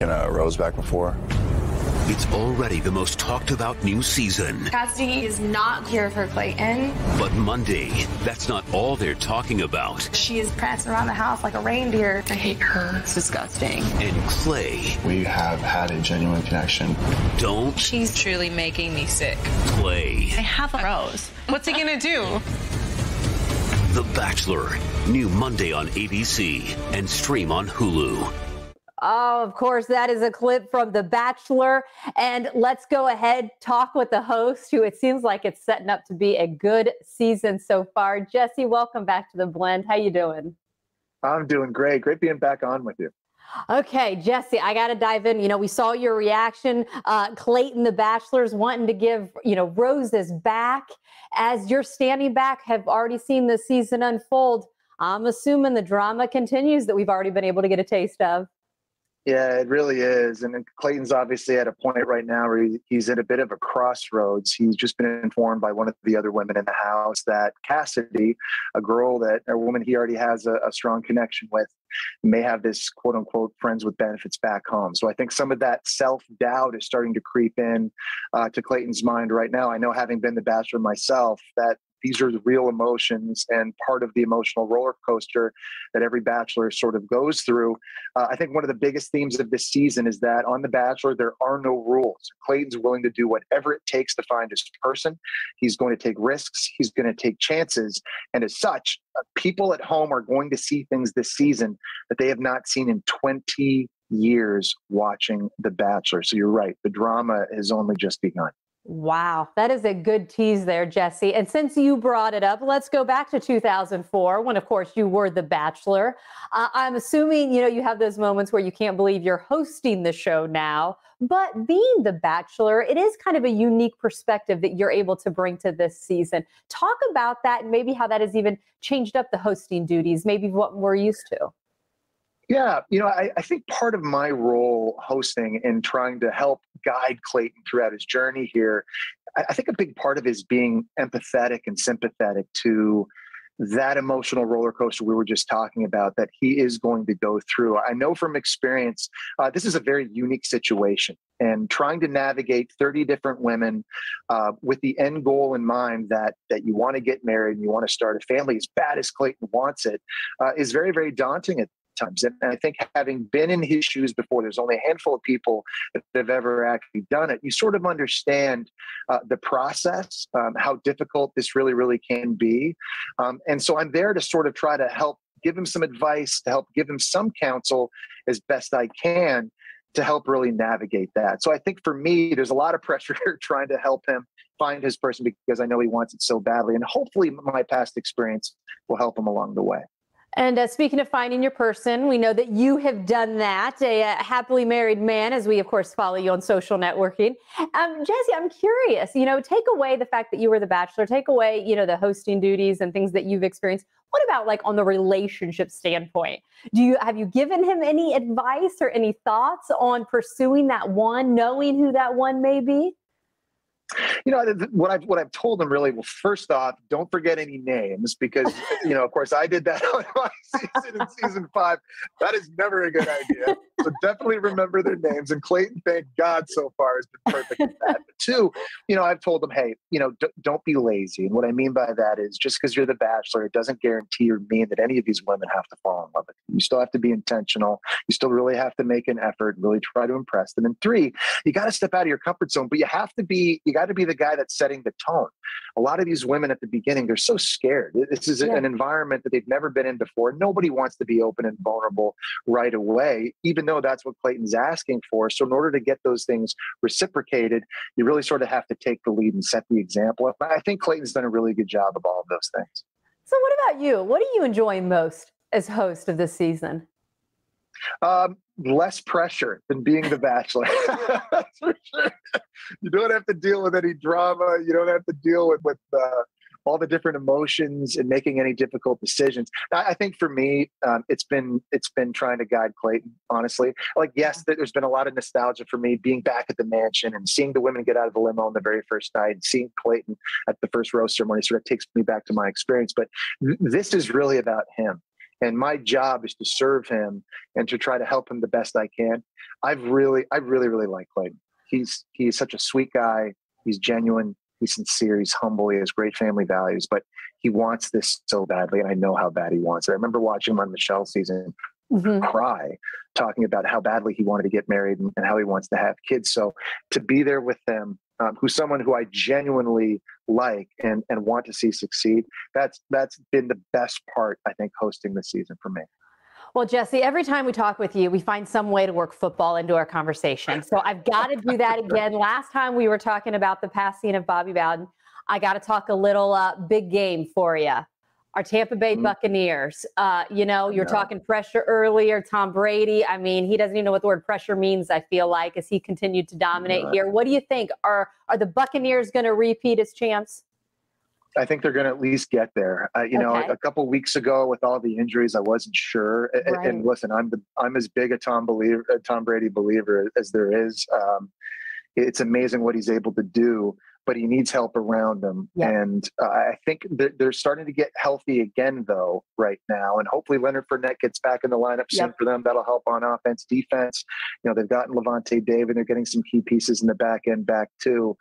Rose back before. It's already the most talked about new season. Cassidy is not here for Clayton. But Monday, that's not all they're talking about. She is prancing around the house like a reindeer. I hate her. It's disgusting. And Clay. We have had a genuine connection. Don't. She's truly making me sick. Play. I have a rose. What's he gonna do? The Bachelor. New Monday on ABC and stream on Hulu. Oh, of course, that is a clip from The Bachelor. And let's go ahead, talk with the host, who it seems like it's setting up to be a good season so far. Jesse, welcome back to The Blend. How you doing? I'm doing great. Great being back on with you. Okay, Jesse, I got to dive in. We saw your reaction. Clayton, The Bachelor's wanting to give, roses back. As you're standing back, have already seen the season unfold. I'm assuming the drama continues that we've already been able to get a taste of. Yeah, it really is. And Clayton's obviously at a point right now where he's at a bit of a crossroads. He's just been informed by one of the other women in the house that Cassidy, a woman he already has a strong connection with, may have this quote unquote friends with benefits back home. So I think some of that self-doubt is starting to creep in to Clayton's mind right now. I know, having been the Bachelor myself, that these are the real emotions and part of the emotional roller coaster that every Bachelor sort of goes through. I think one of the biggest themes of this season is that on The Bachelor, there are no rules. Clayton's willing to do whatever it takes to find his person. He's going to take risks. He's going to take chances. And as such, people at home are going to see things this season that they have not seen in 20 years watching The Bachelor. So you're right. The drama has only just begun. Wow, that is a good tease there, Jesse. And since you brought it up, let's go back to 2004, when, of course, you were The Bachelor. I'm assuming, you have those moments where you can't believe you're hosting the show now. But being The Bachelor, it is kind of a unique perspective that you're able to bring to this season. Talk about that and maybe how that has even changed up the hosting duties, maybe what we're used to. Yeah, I think part of my role hosting and trying to help guide Clayton throughout his journey here, I think a big part of it is being empathetic and sympathetic to that emotional roller coaster we were just talking about that he is going to go through. I know from experience, this is a very unique situation, and trying to navigate 30 different women with the end goal in mind that you want to get married and you want to start a family as bad as Clayton wants it is very, very daunting at times. And I think, having been in his shoes before, there's only a handful of people that have ever actually done it. You sort of understand the process, how difficult this really, really can be. And so I'm there to sort of try to help give him some advice, to help give him some counsel as best I can to help really navigate that. So I think for me, there's a lot of pressure trying to help him find his person because I know he wants it so badly. And hopefully my past experience will help him along the way. And speaking of finding your person, we know that you have done that, a happily married man, as we, of course, follow you on social networking. Jesse, I'm curious, take away the fact that you were The Bachelor, take away, the hosting duties and things that you've experienced. What about like on the relationship standpoint? Have you given him any advice or any thoughts on pursuing that one, knowing who that one may be? What I've told them, really, well, first off, don't forget any names because, of course, I did that on my season in season 5. That is never a good idea. So definitely remember their names. And Clayton, thank God, so far has been perfect at that. But 2, I've told them, hey, don't be lazy. And what I mean by that is, just because you're The Bachelor, it doesn't guarantee or mean that any of these women have to fall in love with you. You still have to be intentional. You still really have to make an effort, really try to impress them. And 3, you got to step out of your comfort zone, but you got to be the guy that's setting the tone. A lot of these women at the beginning, they're so scared. This is an environment that they've never been in before. Nobody wants to be open and vulnerable right away, even though that's what Clayton's asking for. So in order to get those things reciprocated, you really sort of have to take the lead and set the example. I think Clayton's done a really good job of all of those things. So what about you? What do you enjoy most as host of this season? Less pressure than being The Bachelor. That's for sure. You don't have to deal with any drama. You don't have to deal with all the different emotions and making any difficult decisions. I think for me, it's been trying to guide Clayton, honestly. Like, yes, there's been a lot of nostalgia for me being back at the mansion and seeing the women get out of the limo on the very first night and seeing Clayton at the first rose ceremony sort of takes me back to my experience. But this is really about him. and my job is to serve him and to try to help him the best I can. I really like Clayton. He's such a sweet guy. He's genuine. He's sincere. He's humble. He has great family values, but he wants this so badly, and I know how bad he wants it. I remember watching him on Michelle's season cry, talking about how badly he wanted to get married and how he wants to have kids. So to be there with them, who's someone who I genuinely like and want to see succeed, that's been the best part, I think, hosting this season for me. Well, Jesse, every time we talk with you, we find some way to work football into our conversation. So I've got to do that again. Last time we were talking about the passing of Bobby Bowden. I got to talk a little big game for you. Our Tampa Bay Buccaneers. You're talking pressure earlier. Tom Brady. I mean, he doesn't even know what the word pressure means, I feel like, as he continued to dominate here. What do you think? Are the Buccaneers going to repeat as champs? I think they're going to at least get there. A couple weeks ago with all the injuries, I wasn't sure. Right. And listen, I'm as big a Tom Brady believer as there is. It's amazing what he's able to do, but he needs help around him. Yeah. And I think they're starting to get healthy again, though, right now. And hopefully Leonard Fournette gets back in the lineup soon for them. That'll help on offense, defense. They've gotten Levante David. They're getting some key pieces in the back end back too.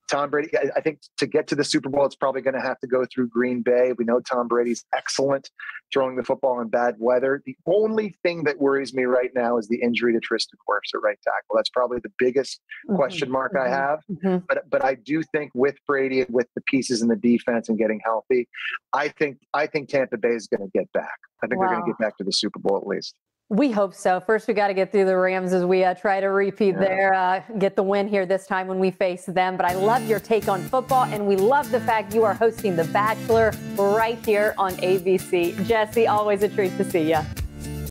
Tom Brady, I think to get to the Super Bowl, it's probably going to have to go through Green Bay. We know Tom Brady's excellent throwing the football in bad weather. The only thing that worries me right now is the injury to Tristan Wirfs at right tackle. That's probably the biggest question mark I have. But I do think with Brady and with the pieces in the defense and getting healthy, I think Tampa Bay is going to get back. I think they're going to get back to the Super Bowl at least. We hope so. First, we got to get through the Rams as we try to repeat get the win here this time when we face them. But I love your take on football, and we love the fact you are hosting The Bachelor right here on ABC. Jesse, always a treat to see you.